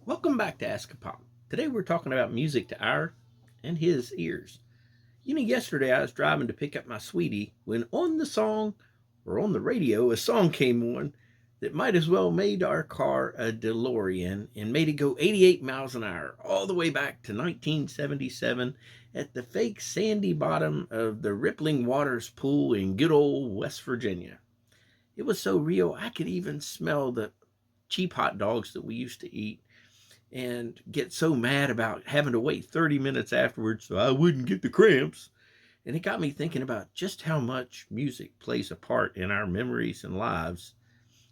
Welcome back to AskAPop. Today we're talking about music to our and his ears. Yesterday I was driving to pick up my sweetie when on the radio, a song came on that might as well made our car a DeLorean and made it go 88 miles an hour all the way back to 1977 at the fake sandy bottom of the Rippling Waters pool in good old West Virginia. It was so real I could even smell the cheap hot dogs that we used to eat and get so mad about having to wait 30 minutes afterwards so I wouldn't get the cramps. And it got me thinking about just how much music plays a part in our memories and lives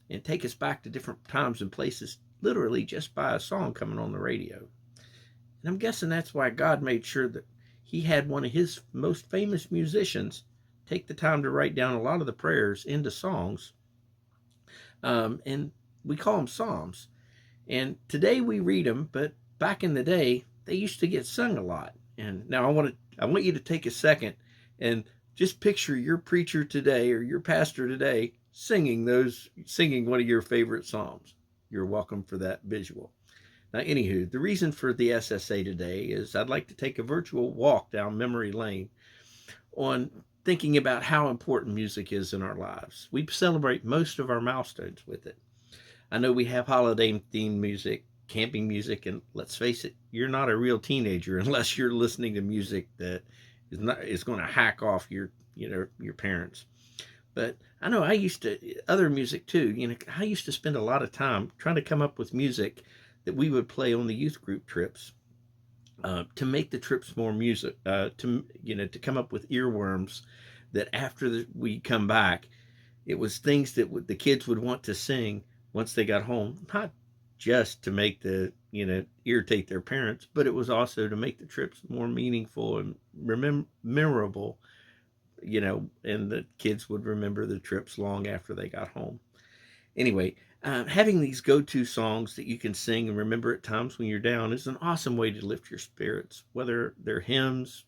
and take us back to different times and places literally just by a song coming on the radio. And I'm guessing that's why God made sure that he had one of his most famous musicians take the time to write down a lot of the prayers into songs. And we call them psalms. And today we read them, but back in the day, they used to get sung a lot. And now I want you to take a second and just picture your preacher today or your pastor today singing one of your favorite psalms. You're welcome for that visual. Now, anywho, the reason for the SSA today is I'd like to take a virtual walk down memory lane on thinking about how important music is in our lives. We celebrate most of our milestones with it. I know we have holiday themed music, camping music, and let's face it, you're not a real teenager unless you're listening to music that is going to hack off your parents. But I know I used to other music too. I used to spend a lot of time trying to come up with music that we would play on the youth group trips to make the trips more music. To come up with earworms that after we come back, it was things that the kids would want to sing once they got home, not just to make irritate their parents, but it was also to make the trips more meaningful and memorable, and the kids would remember the trips long after they got home. Anyway, having these go-to songs that you can sing and remember at times when you're down is an awesome way to lift your spirits, whether they're hymns,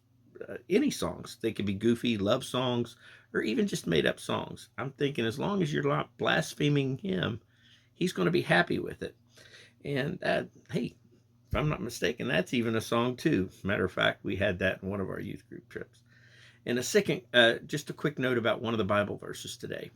any songs. They could be goofy love songs or even just made up songs. I'm thinking as long as you're not blaspheming him, he's going to be happy with it. And hey, if I'm not mistaken, that's even a song too. Matter of fact, we had that in one of our youth group trips. And just a quick note about one of the Bible verses today.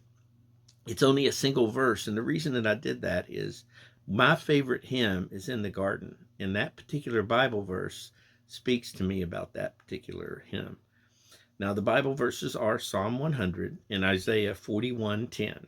It's only a single verse, and the reason that I did that is my favorite hymn is in the garden, and that particular Bible verse speaks to me about that particular hymn. Now, the Bible verses are Psalm 100 and Isaiah 41:10.